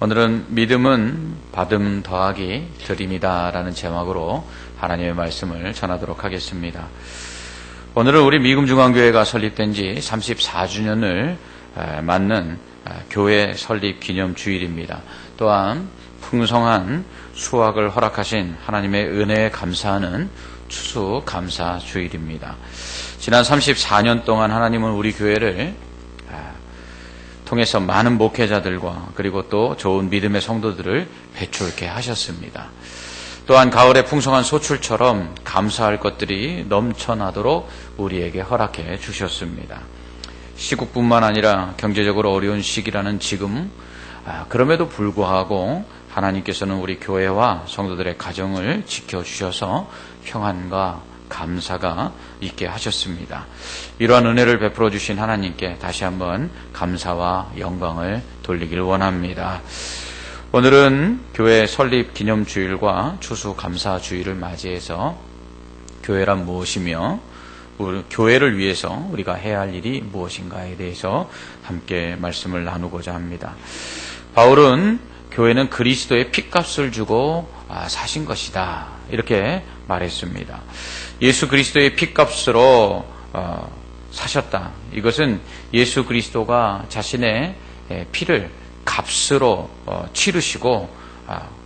오늘은 믿음은 받음 더하기 드림이다 라는 제목으로 하나님의 말씀을 전하도록 하겠습니다. 오늘은 우리 미금중앙교회가 설립된 지 34주년을 맞는 교회 설립 기념 주일입니다. 또한 풍성한 수확을 허락하신 하나님의 은혜에 감사하는 추수감사 주일입니다. 지난 34년 동안 하나님은 우리 교회를 통해서 많은 목회자들과 그리고 또 좋은 믿음의 성도들을 배출케 하셨습니다. 또한 가을의 풍성한 소출처럼 감사할 것들이 넘쳐나도록 우리에게 허락해 주셨습니다. 시국뿐만 아니라 경제적으로 어려운 시기라는 지금, 그럼에도 불구하고 하나님께서는 우리 교회와 성도들의 가정을 지켜주셔서 평안과 감사가 있게 하셨습니다. 이러한 은혜를 베풀어 주신 하나님께 다시 한번 감사와 영광을 돌리길 원합니다. 오늘은 교회 설립 기념주일과 추수감사주일을 맞이해서 교회란 무엇이며 우리 교회를 위해서 우리가 해야 할 일이 무엇인가에 대해서 함께 말씀을 나누고자 합니다. 바울은 교회는 그리스도의 핏값을 주고 사신 것이다 이렇게 말했습니다. 예수 그리스도의 핏값으로 사셨다. 이것은 예수 그리스도가 자신의 피를 값으로 치르시고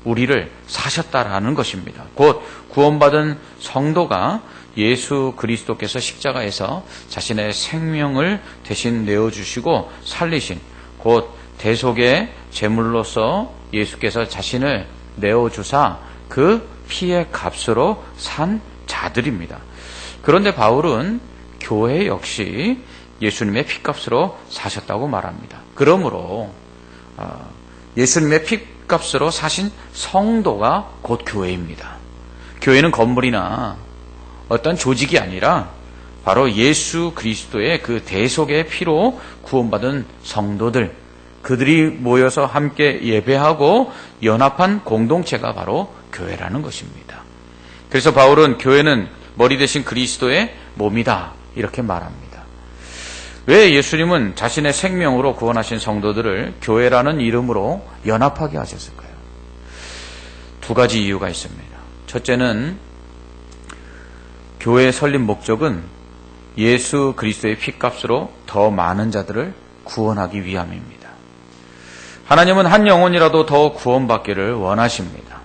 우리를 사셨다라는 것입니다. 곧 구원받은 성도가 예수 그리스도께서 십자가에서 자신의 생명을 대신 내어주시고 살리신 곧 대속의 제물로서 예수께서 자신을 내어주사 그 피의 값으로 산 자들입니다. 그런데 바울은 교회 역시 예수님의 핏값으로 사셨다고 말합니다. 그러므로 예수님의 핏값으로 사신 성도가 곧 교회입니다. 교회는 건물이나 어떤 조직이 아니라 바로 예수 그리스도의 그 대속의 피로 구원받은 성도들, 그들이 모여서 함께 예배하고 연합한 공동체가 바로 교회라는 것입니다. 그래서 바울은 교회는 머리 대신 그리스도의 몸이다 이렇게 말합니다. 왜 예수님은 자신의 생명으로 구원하신 성도들을 교회라는 이름으로 연합하게 하셨을까요? 두 가지 이유가 있습니다. 첫째는 교회의 설립 목적은 예수 그리스도의 핏값으로 더 많은 자들을 구원하기 위함입니다. 하나님은 한 영혼이라도 더 구원받기를 원하십니다.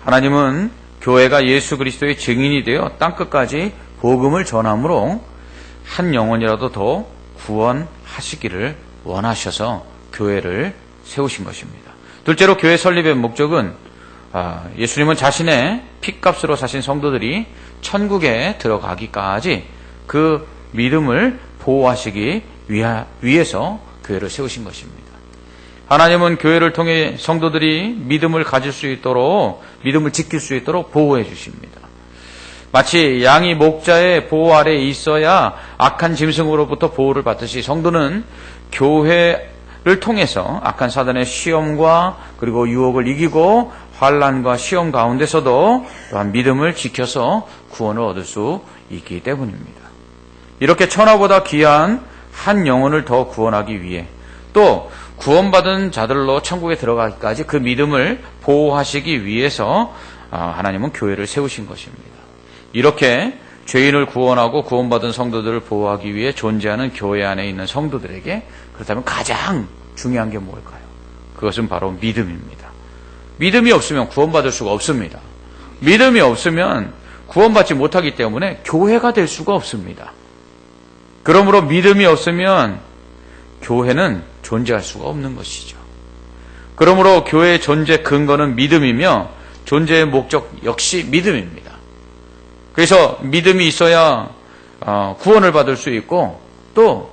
하나님은 교회가 예수 그리스도의 증인이 되어 땅끝까지 복음을 전함으로 한 영혼이라도 더 구원하시기를 원하셔서 교회를 세우신 것입니다. 둘째로 교회 설립의 목적은 예수님은 자신의 핏값으로 사신 성도들이 천국에 들어가기까지 그 믿음을 보호하시기 위해서 교회를 세우신 것입니다. 하나님은 교회를 통해 성도들이 믿음을 가질 수 있도록, 믿음을 지킬 수 있도록 보호해 주십니다. 마치 양이 목자의 보호 아래에 있어야 악한 짐승으로부터 보호를 받듯이 성도는 교회를 통해서 악한 사단의 시험과 그리고 유혹을 이기고 환난과 시험 가운데서도 또한 믿음을 지켜서 구원을 얻을 수 있기 때문입니다. 이렇게 천하보다 귀한 한 영혼을 더 구원하기 위해 또 구원받은 자들로 천국에 들어가기까지 그 믿음을 보호하시기 위해서 하나님은 교회를 세우신 것입니다. 이렇게 죄인을 구원하고 구원받은 성도들을 보호하기 위해 존재하는 교회 안에 있는 성도들에게 그렇다면 가장 중요한 게 뭘까요? 그것은 바로 믿음입니다. 믿음이 없으면 구원받을 수가 없습니다. 믿음이 없으면 구원받지 못하기 때문에 교회가 될 수가 없습니다. 그러므로 믿음이 없으면 교회는 존재할 수가 없는 것이죠. 그러므로 교회의 존재 근거는 믿음이며 존재의 목적 역시 믿음입니다. 그래서 믿음이 있어야 구원을 받을 수 있고 또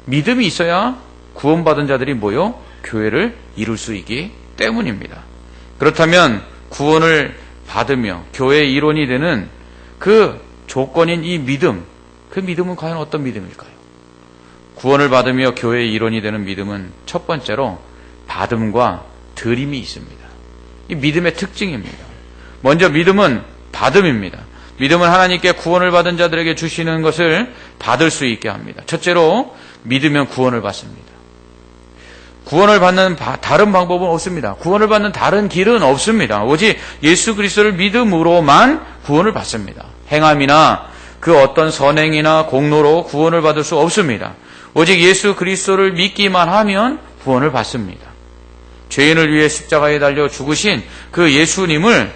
믿음이 있어야 구원받은 자들이 모여 교회를 이룰 수 있기 때문입니다. 그렇다면 구원을 받으며 교회의 일원이 되는 그 조건인 이 믿음, 그 믿음은 과연 어떤 믿음일까요? 구원을 받으며 교회의 일원이 되는 믿음은 첫 번째로 받음과 드림이 있습니다. 이 믿음의 특징입니다. 먼저 믿음은 받음입니다. 믿음은 하나님께 구원을 받은 자들에게 주시는 것을 받을 수 있게 합니다. 첫째로 믿으면 구원을 받습니다. 구원을 받는 다른 방법은 없습니다. 구원을 받는 다른 길은 없습니다. 오직 예수 그리스도를 믿음으로만 구원을 받습니다. 행함이나 그 어떤 선행이나 공로로 구원을 받을 수 없습니다. 오직 예수 그리스도를 믿기만 하면 구원을 받습니다. 죄인을 위해 십자가에 달려 죽으신 그 예수님을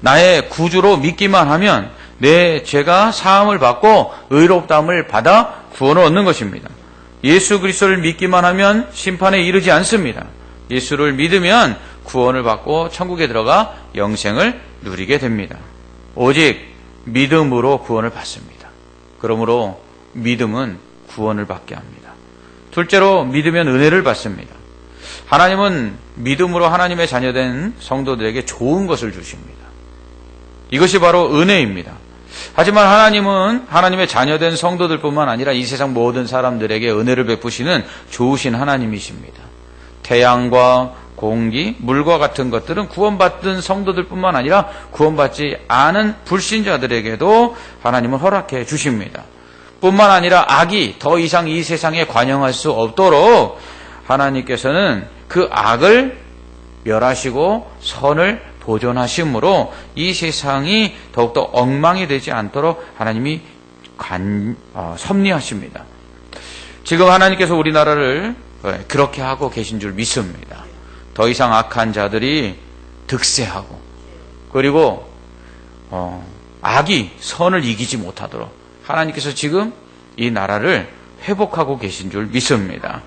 나의 구주로 믿기만 하면 내 죄가 사함을 받고 의롭다함을 받아 구원을 얻는 것입니다. 예수 그리스도를 믿기만 하면 심판에 이르지 않습니다. 예수를 믿으면 구원을 받고 천국에 들어가 영생을 누리게 됩니다. 오직 믿음으로 구원을 받습니다. 그러므로 믿음은 구원을 받게 합니다. 둘째로 믿으면 은혜를 받습니다. 하나님은 믿음으로 하나님의 자녀된 성도들에게 좋은 것을 주십니다. 이것이 바로 은혜입니다. 하지만 하나님은 하나님의 자녀된 성도들뿐만 아니라 이 세상 모든 사람들에게 은혜를 베푸시는 좋으신 하나님이십니다. 태양과 공기, 물과 같은 것들은 구원받은 성도들뿐만 아니라 구원받지 않은 불신자들에게도 하나님은 허락해 주십니다. 뿐만 아니라 악이 더 이상 이 세상에 관영할 수 없도록 하나님께서는 그 악을 멸하시고 선을 보존하심으로 이 세상이 더욱더 엉망이 되지 않도록 하나님이 섭리하십니다. 지금 하나님께서 우리나라를 그렇게 하고 계신 줄 믿습니다. 더 이상 악한 자들이 득세하고 그리고 악이 선을 이기지 못하도록 하나님께서 지금 이 나라를 회복하고 계신 줄 믿습니다.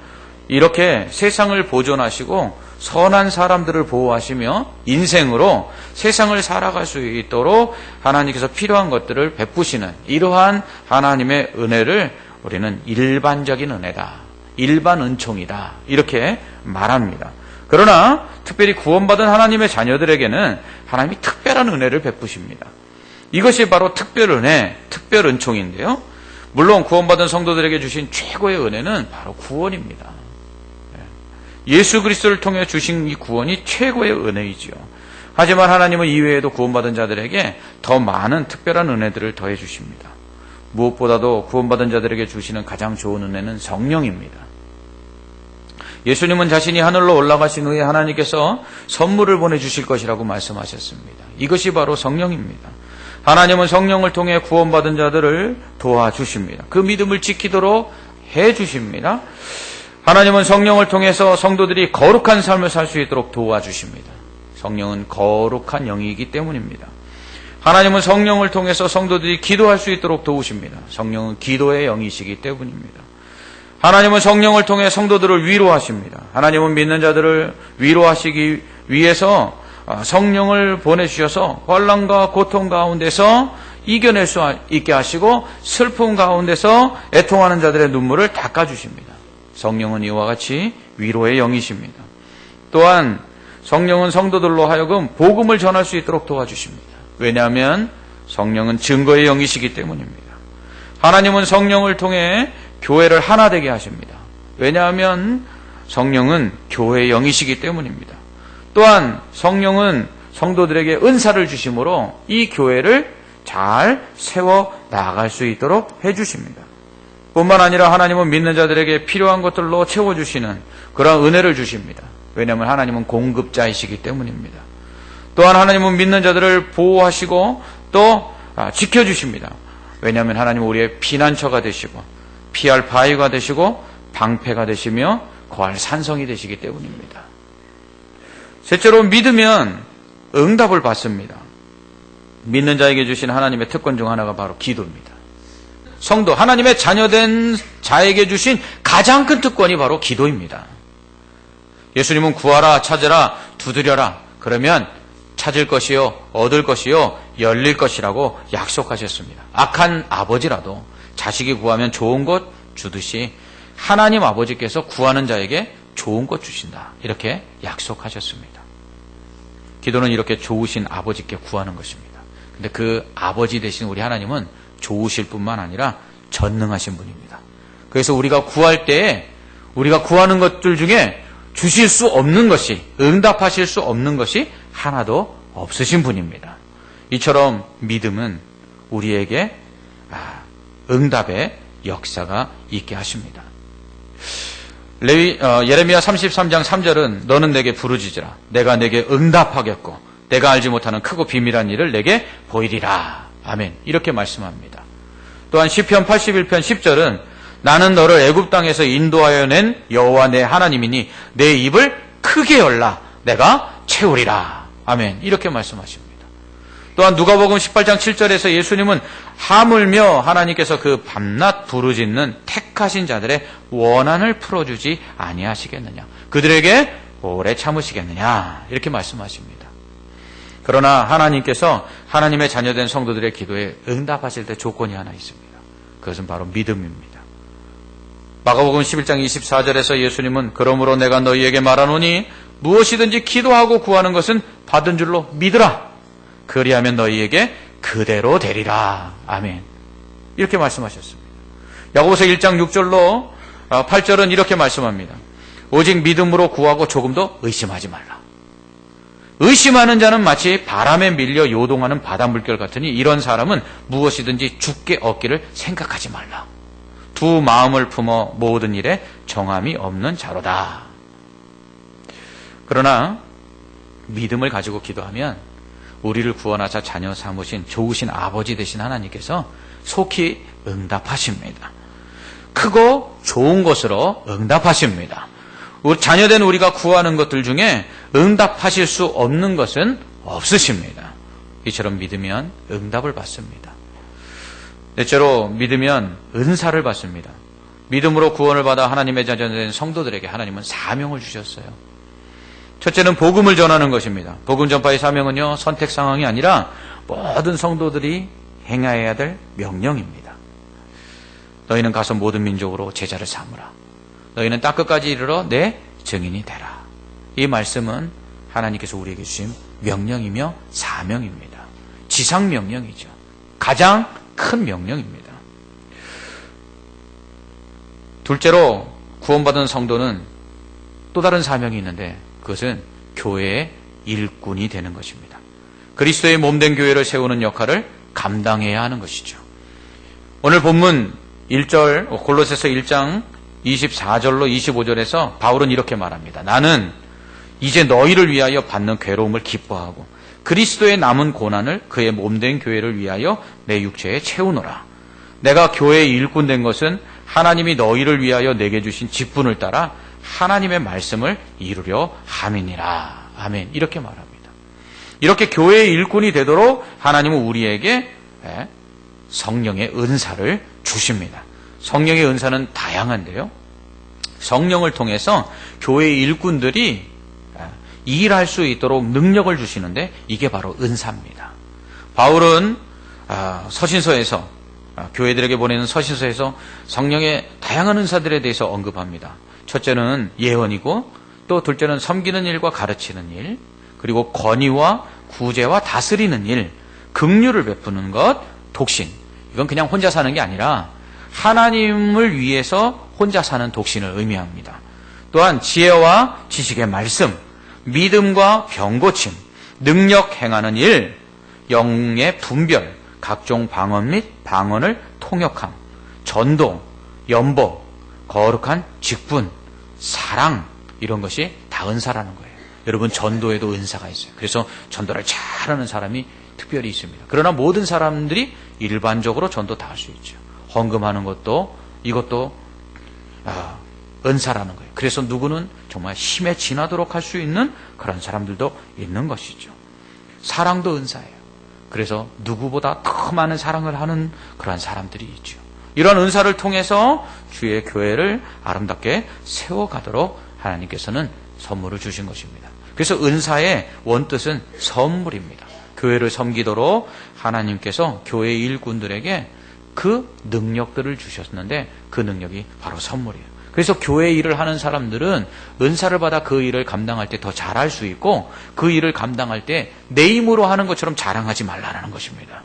이렇게 세상을 보존하시고 선한 사람들을 보호하시며 인생으로 세상을 살아갈 수 있도록 하나님께서 필요한 것들을 베푸시는 이러한 하나님의 은혜를 우리는 일반적인 은혜다, 일반 은총이다 이렇게 말합니다. 그러나 특별히 구원받은 하나님의 자녀들에게는 하나님이 특별한 은혜를 베푸십니다. 이것이 바로 특별 은혜, 특별 은총인데요. 물론 구원받은 성도들에게 주신 최고의 은혜는 바로 구원입니다. 예수 그리스도를 통해 주신 이 구원이 최고의 은혜이지요. 하지만 하나님은 이외에도 구원받은 자들에게 더 많은 특별한 은혜들을 더해 주십니다. 무엇보다도 구원받은 자들에게 주시는 가장 좋은 은혜는 성령입니다. 예수님은 자신이 하늘로 올라가신 후에 하나님께서 선물을 보내주실 것이라고 말씀하셨습니다. 이것이 바로 성령입니다. 하나님은 성령을 통해 구원받은 자들을 도와주십니다. 그 믿음을 지키도록 해주십니다. 하나님은 성령을 통해서 성도들이 거룩한 삶을 살 수 있도록 도와주십니다. 성령은 거룩한 영이기 때문입니다. 하나님은 성령을 통해서 성도들이 기도할 수 있도록 도우십니다. 성령은 기도의 영이시기 때문입니다. 하나님은 성령을 통해 성도들을 위로하십니다. 하나님은 믿는 자들을 위로하시기 위해서 성령을 보내주셔서 환난과 고통 가운데서 이겨낼 수 있게 하시고 슬픔 가운데서 애통하는 자들의 눈물을 닦아주십니다. 성령은 이와 같이 위로의 영이십니다. 또한 성령은 성도들로 하여금 복음을 전할 수 있도록 도와주십니다. 왜냐하면 성령은 증거의 영이시기 때문입니다. 하나님은 성령을 통해 교회를 하나 되게 하십니다. 왜냐하면 성령은 교회의 영이시기 때문입니다. 또한 성령은 성도들에게 은사를 주심으로 이 교회를 잘 세워 나아갈 수 있도록 해주십니다. 뿐만 아니라 하나님은 믿는 자들에게 필요한 것들로 채워주시는 그런 은혜를 주십니다. 왜냐하면 하나님은 공급자이시기 때문입니다. 또한 하나님은 믿는 자들을 보호하시고 또 지켜주십니다. 왜냐하면 하나님은 우리의 피난처가 되시고 피할 바위가 되시고 방패가 되시며 거할 산성이 되시기 때문입니다. 셋째로 믿으면 응답을 받습니다. 믿는 자에게 주신 하나님의 특권 중 하나가 바로 기도입니다. 성도, 하나님의 자녀된 자에게 주신 가장 큰 특권이 바로 기도입니다. 예수님은 구하라, 찾으라, 두드려라. 그러면 찾을 것이요, 얻을 것이요, 열릴 것이라고 약속하셨습니다. 악한 아버지라도 자식이 구하면 좋은 것 주듯이 하나님 아버지께서 구하는 자에게 좋은 것 주신다. 이렇게 약속하셨습니다. 기도는 이렇게 좋으신 아버지께 구하는 것입니다. 근데 그 아버지 되신 우리 하나님은 좋으실 뿐만 아니라 전능하신 분입니다. 그래서 우리가 구할 때에 우리가 구하는 것들 중에 주실 수 없는 것이, 응답하실 수 없는 것이 하나도 없으신 분입니다. 이처럼 믿음은 우리에게 응답의 역사가 있게 하십니다. 예레미야 33장 3절은 너는 내게 부르짖으라. 내가 내게 응답하겠고 내가 알지 못하는 크고 비밀한 일을 내게 보이리라. 아멘. 이렇게 말씀합니다. 또한 시편 81편 10절은 나는 너를 애굽 땅에서 인도하여 낸 여호와 내 하나님이니 내 입을 크게 열라. 내가 채우리라. 아멘. 이렇게 말씀하십니다. 또한 누가복음 18장 7절에서 예수님은 하물며 하나님께서 그 밤낮 부르짖는 택하신 자들의 원한을 풀어주지 아니하시겠느냐. 그들에게 오래 참으시겠느냐. 이렇게 말씀하십니다. 그러나 하나님께서 하나님의 자녀된 성도들의 기도에 응답하실 때 조건이 하나 있습니다. 그것은 바로 믿음입니다. 마가복음 11장 24절에서 예수님은 그러므로 내가 너희에게 말하노니 무엇이든지 기도하고 구하는 것은 받은 줄로 믿으라. 그리하면 너희에게 그대로 되리라. 아멘. 이렇게 말씀하셨습니다. 야고보서 1장 6절로 8절은 이렇게 말씀합니다. 오직 믿음으로 구하고 조금도 의심하지 말라. 의심하는 자는 마치 바람에 밀려 요동하는 바닷물결 같으니 이런 사람은 무엇이든지 죽게 얻기를 생각하지 말라. 두 마음을 품어 모든 일에 정함이 없는 자로다. 그러나 믿음을 가지고 기도하면 우리를 구원하사 자녀 삼으신 좋으신 아버지 되신 하나님께서 속히 응답하십니다. 크고 좋은 것으로 응답하십니다. 자녀된 우리가 구하는 것들 중에 응답하실 수 없는 것은 없으십니다. 이처럼 믿으면 응답을 받습니다. 넷째로 믿으면 은사를 받습니다. 믿음으로 구원을 받아 하나님의 자녀된 성도들에게 하나님은 사명을 주셨어요. 첫째는 복음을 전하는 것입니다. 복음 전파의 사명은요, 선택 상황이 아니라 모든 성도들이 행해야 될 명령입니다. 너희는 가서 모든 민족으로 제자를 삼으라. 너희는 땅끝까지 이르러 내 증인이 되라. 이 말씀은 하나님께서 우리에게 주신 명령이며 사명입니다. 지상 명령이죠. 가장 큰 명령입니다. 둘째로 구원받은 성도는 또 다른 사명이 있는데 그것은 교회의 일꾼이 되는 것입니다. 그리스도의 몸된 교회를 세우는 역할을 감당해야 하는 것이죠. 오늘 본문 1절 골로새서 1장 24절로 25절에서 바울은 이렇게 말합니다. 나는 이제 너희를 위하여 받는 괴로움을 기뻐하고 그리스도의 남은 고난을 그의 몸된 교회를 위하여 내 육체에 채우노라. 내가 교회의 일꾼 된 것은 하나님이 너희를 위하여 내게 주신 직분을 따라 하나님의 말씀을 이루려 함이니라. 아멘. 이렇게 말합니다. 이렇게 교회의 일꾼이 되도록 하나님은 우리에게 성령의 은사를 주십니다. 성령의 은사는 다양한데요. 성령을 통해서 교회의 일꾼들이 일할 수 있도록 능력을 주시는데 이게 바로 은사입니다. 바울은 서신서에서 교회들에게 보내는 서신서에서 성령의 다양한 은사들에 대해서 언급합니다. 첫째는 예언이고 또 둘째는 섬기는 일과 가르치는 일, 그리고 권위와 구제와 다스리는 일, 긍휼을 베푸는 것, 독신. 이건 그냥 혼자 사는 게 아니라 하나님을 위해서 혼자 사는 독신을 의미합니다. 또한 지혜와 지식의 말씀, 믿음과 병고침, 능력 행하는 일, 영의 분별, 각종 방언 및 방언을 통역함, 전도, 연보, 거룩한 직분, 사랑, 이런 것이 다 은사라는 거예요. 여러분, 전도에도 은사가 있어요. 그래서 전도를 잘하는 사람이 특별히 있습니다. 그러나 모든 사람들이 일반적으로 전도 다 할 수 있죠. 헌금하는 것도 이것도 은사라는 거예요. 그래서 누구는 정말 힘에 지나도록 할 수 있는 그런 사람들도 있는 것이죠. 사랑도 은사예요. 그래서 누구보다 더 많은 사랑을 하는 그런 사람들이 있죠. 이런 은사를 통해서 주의 교회를 아름답게 세워가도록 하나님께서는 선물을 주신 것입니다. 그래서 은사의 원뜻은 선물입니다. 교회를 섬기도록 하나님께서 교회의 일꾼들에게 그 능력들을 주셨는데 그 능력이 바로 선물이에요. 그래서 교회 일을 하는 사람들은 은사를 받아 그 일을 감당할 때 더 잘할 수 있고 그 일을 감당할 때 내 힘으로 하는 것처럼 자랑하지 말라는 것입니다.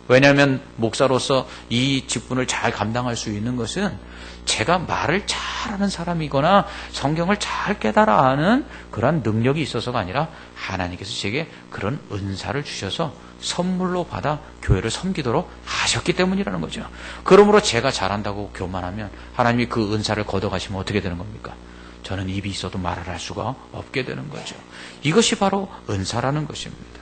왜냐하면 목사로서 이 직분을 잘 감당할 수 있는 것은 제가 말을 잘하는 사람이거나 성경을 잘 깨달아 아는 그러한 능력이 있어서가 아니라 하나님께서 제게 그런 은사를 주셔서 선물로 받아 교회를 섬기도록 하셨기 때문이라는 거죠. 그러므로 제가 잘한다고 교만하면 하나님이 그 은사를 걷어가시면 어떻게 되는 겁니까? 저는 입이 있어도 말을 할 수가 없게 되는 거죠. 이것이 바로 은사라는 것입니다.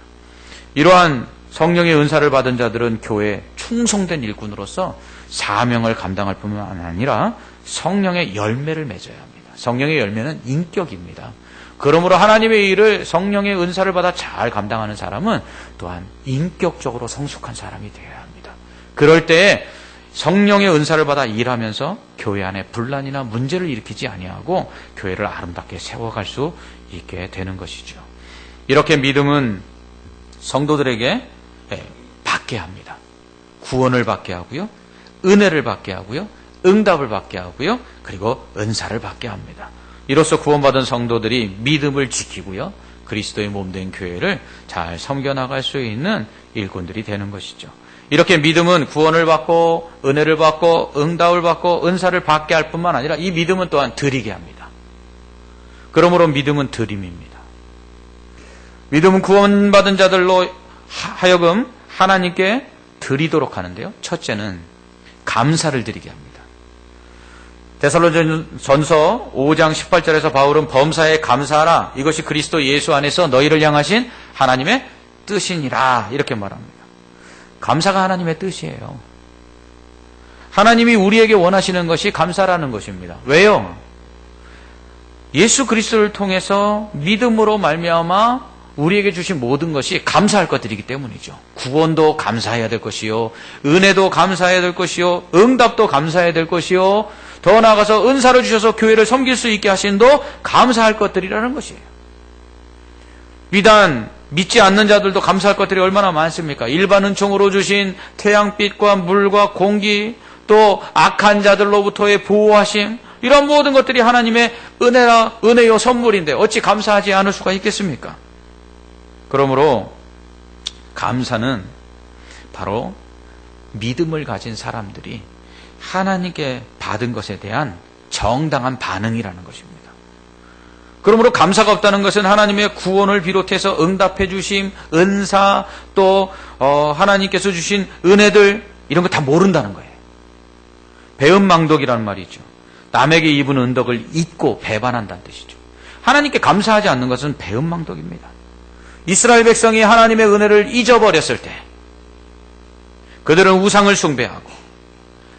이러한 성령의 은사를 받은 자들은 교회에 충성된 일꾼으로서 사명을 감당할 뿐만 아니라 성령의 열매를 맺어야 합니다. 성령의 열매는 인격입니다. 그러므로 하나님의 일을 성령의 은사를 받아 잘 감당하는 사람은 또한 인격적으로 성숙한 사람이 되어야 합니다. 그럴 때에 성령의 은사를 받아 일하면서 교회 안에 분란이나 문제를 일으키지 아니하고 교회를 아름답게 세워갈 수 있게 되는 것이죠. 이렇게 믿음은 성도들에게 받게 합니다. 구원을 받게 하고요. 은혜를 받게 하고요. 응답을 받게 하고요. 그리고 은사를 받게 합니다. 이로써 구원받은 성도들이 믿음을 지키고요. 그리스도의 몸된 교회를 잘 섬겨나갈 수 있는 일꾼들이 되는 것이죠. 이렇게 믿음은 구원을 받고 은혜를 받고 응답을 받고 은사를 받게 할 뿐만 아니라 이 믿음은 또한 드리게 합니다. 그러므로 믿음은 드림입니다. 믿음은 구원받은 자들로 하여금 하나님께 드리도록 하는데요. 첫째는 감사를 드리게 합니다. 데살로니가전서 5장 18절에서 바울은 범사에 감사하라. 이것이 그리스도 예수 안에서 너희를 향하신 하나님의 뜻이니라. 이렇게 말합니다. 감사가 하나님의 뜻이에요. 하나님이 우리에게 원하시는 것이 감사라는 것입니다. 왜요? 예수 그리스도를 통해서 믿음으로 말미암아 우리에게 주신 모든 것이 감사할 것들이기 때문이죠. 구원도 감사해야 될 것이요, 은혜도 감사해야 될 것이요, 응답도 감사해야 될 것이요, 더 나아가서 은사를 주셔서 교회를 섬길 수 있게 하신도 감사할 것들이라는 것이에요. 비단 믿지 않는 자들도 감사할 것들이 얼마나 많습니까? 일반 은총으로 주신 태양빛과 물과 공기, 또 악한 자들로부터의 보호하심, 이런 모든 것들이 하나님의 은혜요 선물인데 어찌 감사하지 않을 수가 있겠습니까? 그러므로 감사는 바로 믿음을 가진 사람들이 하나님께 받은 것에 대한 정당한 반응이라는 것입니다. 그러므로 감사가 없다는 것은 하나님의 구원을 비롯해서 응답해 주심, 은사, 또 하나님께서 주신 은혜들, 이런 거 다 모른다는 거예요. 배은망덕이라는 말이 있죠. 남에게 입은 은덕을 잊고 배반한다는 뜻이죠. 하나님께 감사하지 않는 것은 배은망덕입니다. 이스라엘 백성이 하나님의 은혜를 잊어버렸을 때 그들은 우상을 숭배하고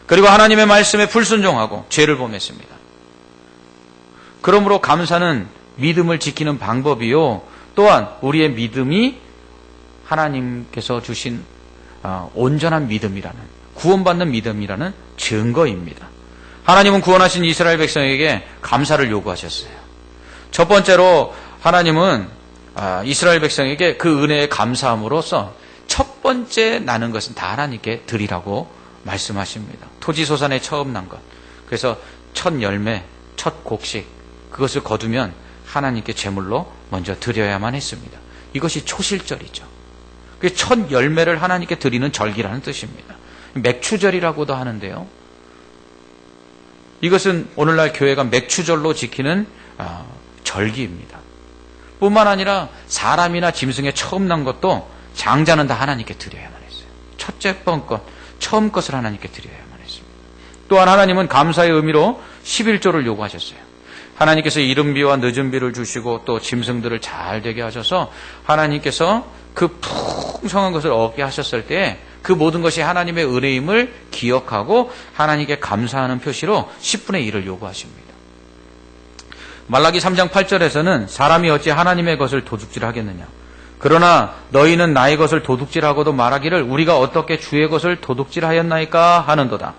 그리고 하나님의 말씀에 불순종하고 죄를 범했습니다. 그러므로 감사는 믿음을 지키는 방법이요, 또한 우리의 믿음이 하나님께서 주신 온전한 믿음이라는, 구원받는 믿음이라는 증거입니다. 하나님은 구원하신 이스라엘 백성에게 감사를 요구하셨어요. 첫 번째로 하나님은 이스라엘 백성에게 그 은혜에 감사함으로써 첫 번째 나는 것은 다 하나님께 드리라고 말씀하십니다. 토지소산에 처음 난 것, 그래서 첫 열매, 첫 곡식, 그것을 거두면 하나님께 제물로 먼저 드려야만 했습니다. 이것이 초실절이죠. 첫 열매를 하나님께 드리는 절기라는 뜻입니다. 맥추절이라고도 하는데요. 이것은 오늘날 교회가 맥추절로 지키는 절기입니다. 뿐만 아니라 사람이나 짐승에 처음 난 것도 장자는 다 하나님께 드려야만 했어요. 첫째 번 것, 처음 것을 하나님께 드려야만 했습니다. 또한 하나님은 감사의 의미로 11조를 요구하셨어요. 하나님께서 이른 비와 늦은 비를 주시고 또 짐승들을 잘 되게 하셔서 하나님께서 그 풍성한 것을 얻게 하셨을 때 그 모든 것이 하나님의 은혜임을 기억하고 하나님께 감사하는 표시로 10분의 1을 요구하십니다. 말라기 3장 8절에서는 사람이 어찌 하나님의 것을 도둑질하겠느냐. 그러나 너희는 나의 것을 도둑질하고도 말하기를 우리가 어떻게 주의 것을 도둑질하였나이까 하는도다.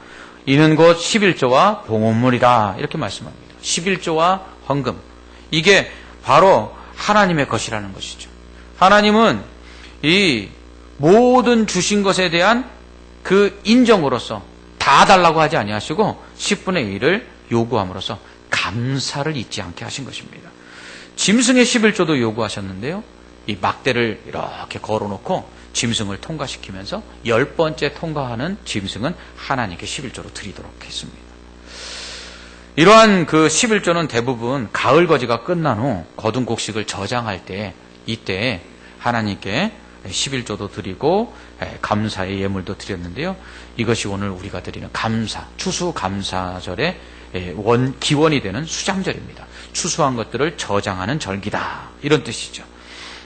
이는 곧 11조와 봉헌물이다. 이렇게 말씀합니다. 11조와 헌금. 이게 바로 하나님의 것이라는 것이죠. 하나님은 이 모든 주신 것에 대한 그 인정으로서 다 달라고 하지 아니하시고 10분의 1을 요구함으로써 감사를 잊지 않게 하신 것입니다. 짐승의 11조도 요구하셨는데요. 이 막대를 이렇게 걸어놓고 짐승을 통과시키면서 10번째 통과하는 짐승은 하나님께 11조로 드리도록 했습니다. 이러한 그 11조는 대부분 가을 거지가 끝난 후 거둔 곡식을 저장할 때 이때 하나님께 11조도 드리고 감사의 예물도 드렸는데요. 이것이 오늘 우리가 드리는 감사, 추수감사절의 기원이 되는 수장절입니다. 추수한 것들을 저장하는 절기다, 이런 뜻이죠.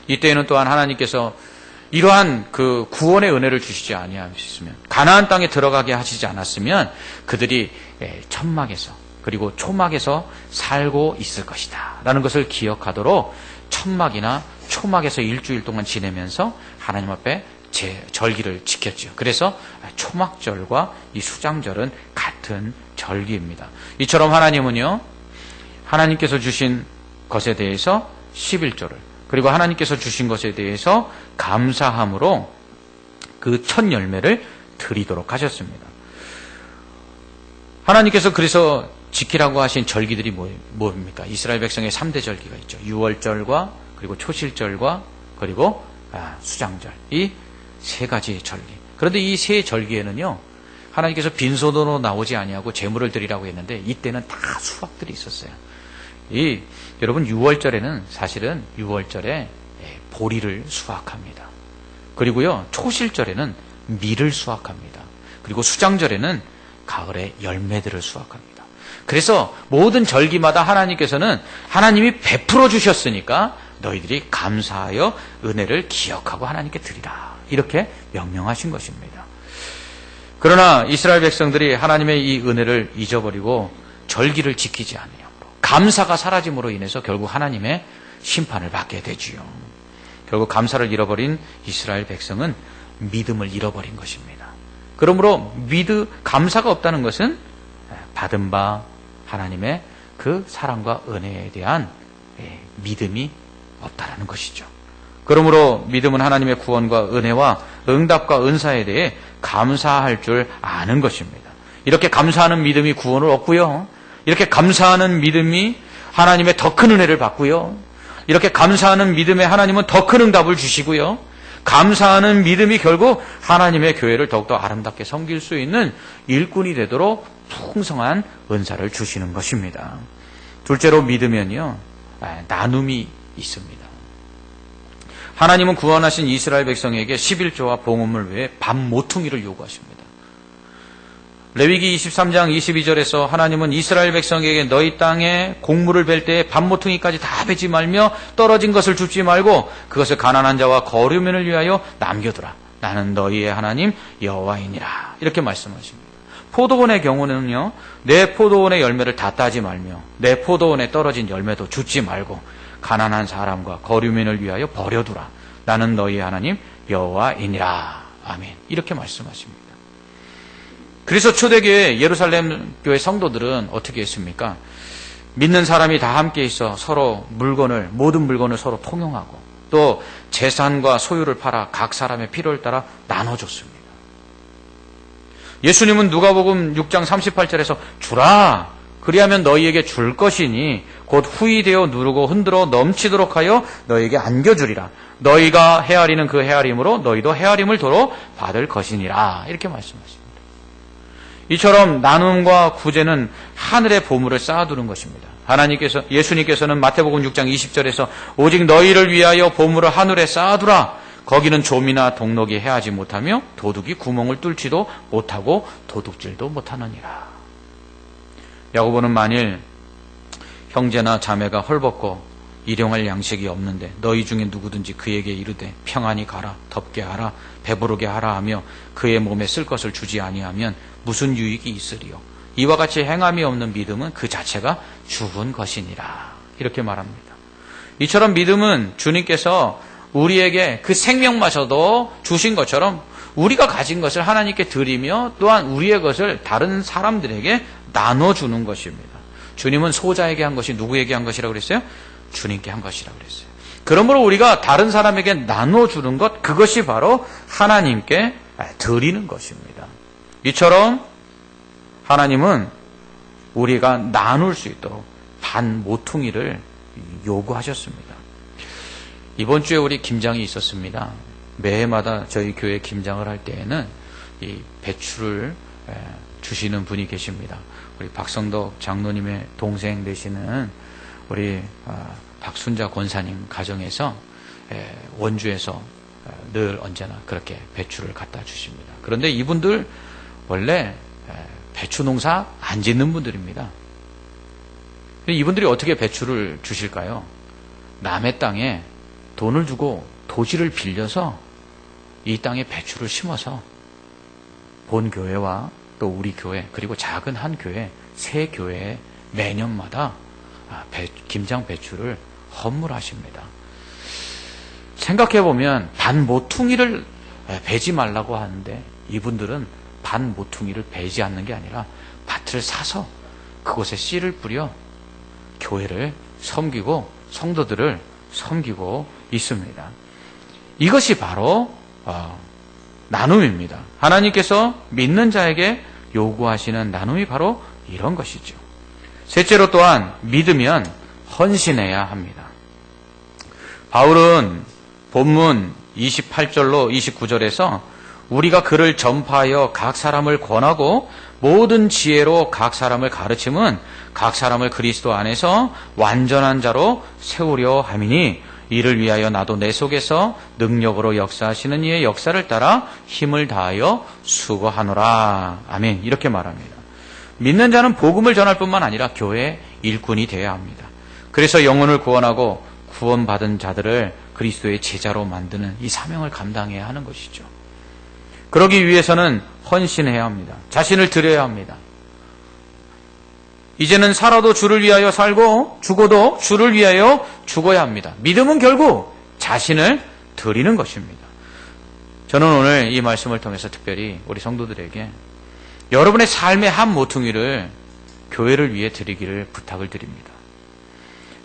이때에는 또한 하나님께서 이러한 그 구원의 은혜를 주시지 아니하셨으면, 가나안 땅에 들어가게 하시지 않았으면 그들이 천막에서 그리고 초막에서 살고 있을 것이다 라는 것을 기억하도록 천막이나 초막에서 일주일 동안 지내면서 하나님 앞에 절기를 지켰죠. 그래서 초막절과 이 수장절은 같은 절기입니다. 이처럼 하나님은요, 하나님께서 주신 것에 대해서 11조를, 그리고 하나님께서 주신 것에 대해서 감사함으로 그 첫 열매를 드리도록 하셨습니다. 하나님께서 그래서 지키라고 하신 절기들이 뭡니까? 이스라엘 백성의 3대 절기가 있죠. 유월절과 그리고 초실절과 그리고 수장절, 이 세 가지 절기. 그런데 이 세 절기에는요, 하나님께서 빈손으로 나오지 아니하고 제물을 드리라고 했는데 이때는 다 수확들이 있었어요. 여러분, 유월절에는 사실은 유월절에 보리를 수확합니다. 그리고요, 초실절에는 밀을 수확합니다. 그리고 수장절에는 가을에 열매들을 수확합니다. 그래서 모든 절기마다 하나님께서는 하나님이 베풀어 주셨으니까 너희들이 감사하여 은혜를 기억하고 하나님께 드리라, 이렇게 명령하신 것입니다. 그러나 이스라엘 백성들이 하나님의 이 은혜를 잊어버리고 절기를 지키지 않으므로 감사가 사라짐으로 인해서 결국 하나님의 심판을 받게 되지요. 결국 감사를 잃어버린 이스라엘 백성은 믿음을 잃어버린 것입니다. 그러므로 감사가 없다는 것은 받은 바 하나님의 그 사랑과 은혜에 대한 믿음이 없다라는 것이죠. 그러므로 믿음은 하나님의 구원과 은혜와 응답과 은사에 대해 감사할 줄 아는 것입니다. 이렇게 감사하는 믿음이 구원을 얻고요, 이렇게 감사하는 믿음이 하나님의 더 큰 은혜를 받고요, 이렇게 감사하는 믿음에 하나님은 더 큰 응답을 주시고요, 감사하는 믿음이 결국 하나님의 교회를 더욱더 아름답게 섬길 수 있는 일꾼이 되도록 풍성한 은사를 주시는 것입니다. 둘째로 믿으면요, 나눔이 있습니다. 하나님은 구원하신 이스라엘 백성에게 11조와 봉헌물 외에 밥 모퉁이를 요구하십니다. 레위기 23장 22절에서 하나님은 이스라엘 백성에게 너희 땅에 곡물을 벨 때에 밥 모퉁이까지 다 베지 말며 떨어진 것을 줍지 말고 그것을 가난한 자와 거류민을 위하여 남겨두라. 나는 너희의 하나님 여호와이니라. 이렇게 말씀하십니다. 포도원의 경우는요, 내 포도원의 열매를 다 따지 말며 내 포도원에 떨어진 열매도 줍지 말고 가난한 사람과 거류민을 위하여 버려두라. 나는 너희의 하나님 여호와이니라. 아멘. 이렇게 말씀하십니다. 그래서 초대교회 예루살렘 교회 성도들은 어떻게 했습니까? 믿는 사람이 다 함께 있어 서로 모든 물건을 서로 통용하고 또 재산과 소유를 팔아 각 사람의 필요를 따라 나눠줬습니다. 예수님은 누가복음 6장 38절에서 주라, 그리하면 너희에게 줄 것이니 곧 후이되어 누르고 흔들어 넘치도록 하여 너희에게 안겨주리라. 너희가 헤아리는 그 헤아림으로 너희도 헤아림을 도로 받을 것이니라. 이렇게 말씀하십니다. 이처럼 나눔과 구제는 하늘의 보물을 쌓아두는 것입니다. 예수님께서는 마태복음 6장 20절에서 오직 너희를 위하여 보물을 하늘에 쌓아두라. 거기는 좀이나 동록이 해하지 못하며 도둑이 구멍을 뚫지도 못하고 도둑질도 못하느니라. 야고보는 만일 형제나 자매가 헐벗고 일용할 양식이 없는데 너희 중에 누구든지 그에게 이르되 평안히 가라, 덥게 하라, 배부르게 하라 하며 그의 몸에 쓸 것을 주지 아니하면 무슨 유익이 있으리요. 이와 같이 행함이 없는 믿음은 그 자체가 죽은 것이니라. 이렇게 말합니다. 이처럼 믿음은 주님께서 우리에게 그 생명마저도 주신 것처럼 우리가 가진 것을 하나님께 드리며 또한 우리의 것을 다른 사람들에게 나눠주는 것입니다. 주님은 소자에게 한 것이 누구에게 한 것이라고 그랬어요? 주님께 한 것이라고 그랬어요. 그러므로 우리가 다른 사람에게 나눠주는 것, 그것이 바로 하나님께 드리는 것입니다. 이처럼 하나님은 우리가 나눌 수 있도록 반 모퉁이를 요구하셨습니다. 이번 주에 우리 김장이 있었습니다. 매해마다 저희 교회 김장을 할 때에는 이 배추를 주시는 분이 계십니다. 우리 박성덕 장로님의 동생 되시는 우리 박순자 권사님 가정에서 원주에서 늘 언제나 그렇게 배추를 갖다 주십니다. 그런데 이분들 원래 배추 농사 안 짓는 분들입니다. 이분들이 어떻게 배추를 주실까요? 남의 땅에 돈을 주고 토지를 빌려서 이 땅에 배추를 심어서 본 교회와 또 우리 교회 그리고 작은 한 교회, 세 교회에 매년마다 김장 배추를 헌물하십니다. 생각해보면 반 모퉁이를 베지 말라고 하는데 이분들은 반 모퉁이를 베지 않는 게 아니라 밭을 사서 그곳에 씨를 뿌려 교회를 섬기고 성도들을 섬기고 있습니다. 이것이 바로 나눔입니다. 하나님께서 믿는 자에게 요구하시는 나눔이 바로 이런 것이죠. 셋째로 또한 믿으면 헌신해야 합니다. 바울은 본문 28절로 29절에서 우리가 그를 전파하여 각 사람을 권하고 모든 지혜로 각 사람을 가르침은 각 사람을 그리스도 안에서 완전한 자로 세우려 함이니 이를 위하여 나도 내 속에서 능력으로 역사하시는 이의 역사를 따라 힘을 다하여 수고하노라. 아멘. 이렇게 말합니다. 믿는 자는 복음을 전할 뿐만 아니라 교회의 일꾼이 되어야 합니다. 그래서 영혼을 구원하고 구원받은 자들을 그리스도의 제자로 만드는 이 사명을 감당해야 하는 것이죠. 그러기 위해서는 헌신해야 합니다. 자신을 드려야 합니다. 이제는 살아도 주를 위하여 살고 죽어도 주를 위하여 죽어야 합니다. 믿음은 결국 자신을 드리는 것입니다. 저는 오늘 이 말씀을 통해서 특별히 우리 성도들에게 여러분의 삶의 한 모퉁이를 교회를 위해 드리기를 부탁을 드립니다.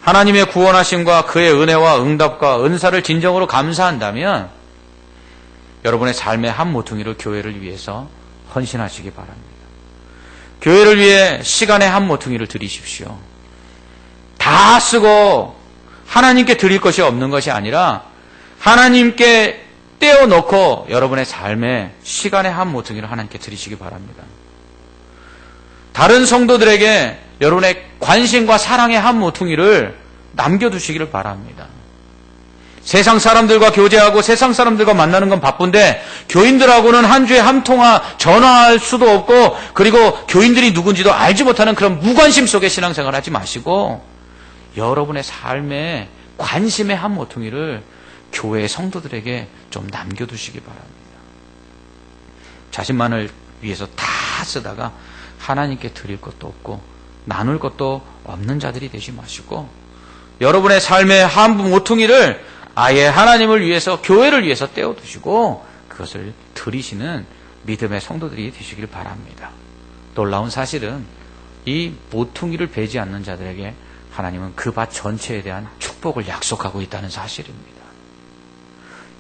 하나님의 구원하심과 그의 은혜와 응답과 은사를 진정으로 감사한다면 여러분의 삶의 한 모퉁이를 교회를 위해서 헌신하시기 바랍니다. 교회를 위해 시간의 한 모퉁이를 드리십시오. 다 쓰고 하나님께 드릴 것이 없는 것이 아니라 하나님께 떼어놓고 여러분의 삶의 시간의 한 모퉁이를 하나님께 드리시기 바랍니다. 다른 성도들에게 여러분의 관심과 사랑의 한 모퉁이를 남겨두시기를 바랍니다. 세상 사람들과 교제하고 세상 사람들과 만나는 건 바쁜데 교인들하고는 한 주에 한 통화 전화할 수도 없고 그리고 교인들이 누군지도 알지 못하는 그런 무관심 속에 신앙생활 하지 마시고 여러분의 삶에 관심의 한 모퉁이를 교회의 성도들에게 좀 남겨두시기 바랍니다. 자신만을 위해서 다 쓰다가 하나님께 드릴 것도 없고 나눌 것도 없는 자들이 되지 마시고 여러분의 삶의 한 모퉁이를 아예 하나님을 위해서 교회를 위해서 떼어두시고 그것을 드리시는 믿음의 성도들이 되시길 바랍니다. 놀라운 사실은 이 모퉁이를 베지 않는 자들에게 하나님은 그 밭 전체에 대한 축복을 약속하고 있다는 사실입니다.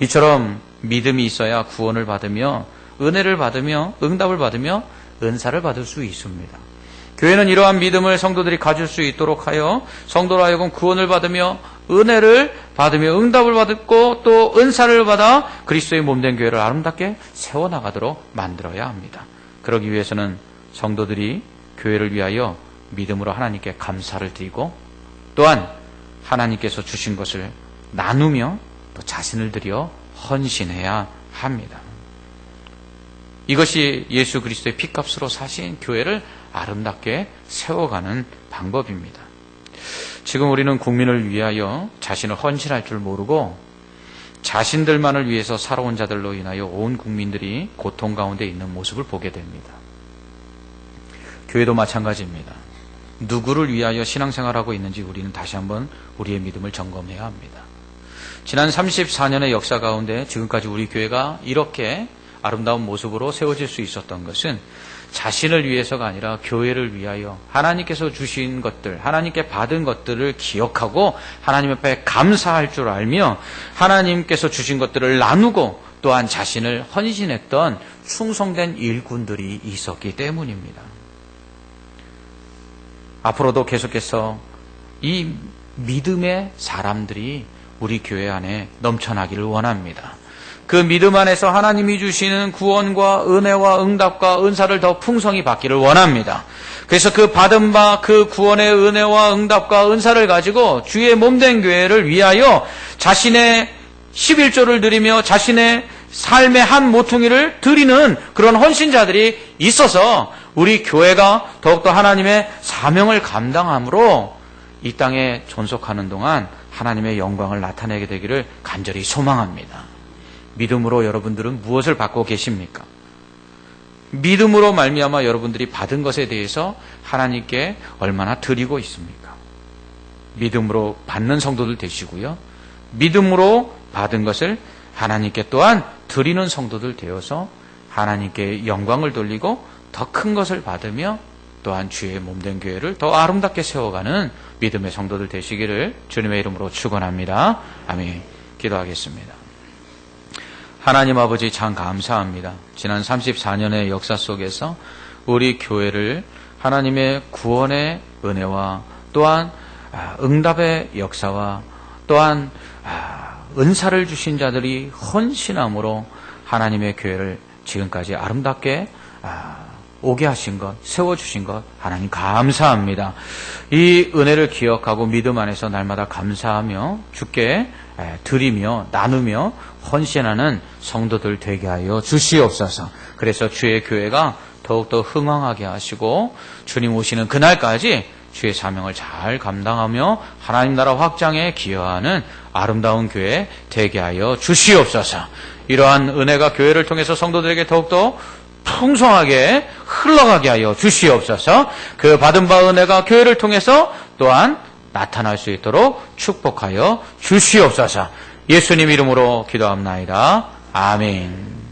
이처럼 믿음이 있어야 구원을 받으며 은혜를 받으며 응답을 받으며 은사를 받을 수 있습니다. 교회는 이러한 믿음을 성도들이 가질 수 있도록 하여 성도로 하여금 구원을 받으며 은혜를 받으며 응답을 받고 또 은사를 받아 그리스도의 몸된 교회를 아름답게 세워나가도록 만들어야 합니다. 그러기 위해서는 성도들이 교회를 위하여 믿음으로 하나님께 감사를 드리고 또한 하나님께서 주신 것을 나누며 또 자신을 들여 헌신해야 합니다. 이것이 예수 그리스도의 피값으로 사신 교회를 아름답게 세워가는 방법입니다. 지금 우리는 국민을 위하여 자신을 헌신할 줄 모르고 자신들만을 위해서 살아온 자들로 인하여 온 국민들이 고통 가운데 있는 모습을 보게 됩니다. 교회도 마찬가지입니다. 누구를 위하여 신앙생활하고 있는지 우리는 다시 한번 우리의 믿음을 점검해야 합니다. 지난 34년의 역사 가운데 지금까지 우리 교회가 이렇게 아름다운 모습으로 세워질 수 있었던 것은 자신을 위해서가 아니라 교회를 위하여 하나님께서 주신 것들, 하나님께 받은 것들을 기억하고 하나님 앞에 감사할 줄 알며 하나님께서 주신 것들을 나누고 또한 자신을 헌신했던 충성된 일꾼들이 있었기 때문입니다. 앞으로도 계속해서 이 믿음의 사람들이 우리 교회 안에 넘쳐나기를 원합니다. 그 믿음 안에서 하나님이 주시는 구원과 은혜와 응답과 은사를 더 풍성히 받기를 원합니다. 그래서 그 받은 바 그 구원의 은혜와 응답과 은사를 가지고 주의 몸된 교회를 위하여 자신의 11조를 드리며 자신의 삶의 한 모퉁이를 드리는 그런 헌신자들이 있어서 우리 교회가 더욱더 하나님의 사명을 감당함으로 이 땅에 존속하는 동안 하나님의 영광을 나타내게 되기를 간절히 소망합니다. 믿음으로 여러분들은 무엇을 받고 계십니까? 믿음으로 말미암아 여러분들이 받은 것에 대해서 하나님께 얼마나 드리고 있습니까? 믿음으로 받는 성도들 되시고요. 믿음으로 받은 것을 하나님께 또한 드리는 성도들 되어서 하나님께 영광을 돌리고 더 큰 것을 받으며 또한 주의 몸된 교회를 더 아름답게 세워가는 믿음의 성도들 되시기를 주님의 이름으로 축원합니다. 아멘. 기도하겠습니다. 하나님 아버지 참 감사합니다. 지난 34년의 역사 속에서 우리 교회를 하나님의 구원의 은혜와 또한 응답의 역사와 또한 은사를 주신 자들이 헌신함으로 하나님의 교회를 지금까지 아름답게 오게 하신 것, 세워주신 것 하나님 감사합니다. 이 은혜를 기억하고 믿음 안에서 날마다 감사하며 주께 드리며 나누며 헌신하는 성도들 되게 하여 주시옵소서. 그래서 주의 교회가 더욱더 흥왕하게 하시고 주님 오시는 그날까지 주의 사명을 잘 감당하며 하나님 나라 확장에 기여하는 아름다운 교회 되게 하여 주시옵소서. 이러한 은혜가 교회를 통해서 성도들에게 더욱더 풍성하게 흘러가게 하여 주시옵소서. 그 받은 바 은혜가 교회를 통해서 또한 나타날 수 있도록 축복하여 주시옵소서. 예수님 이름으로 기도합나이다. 아멘.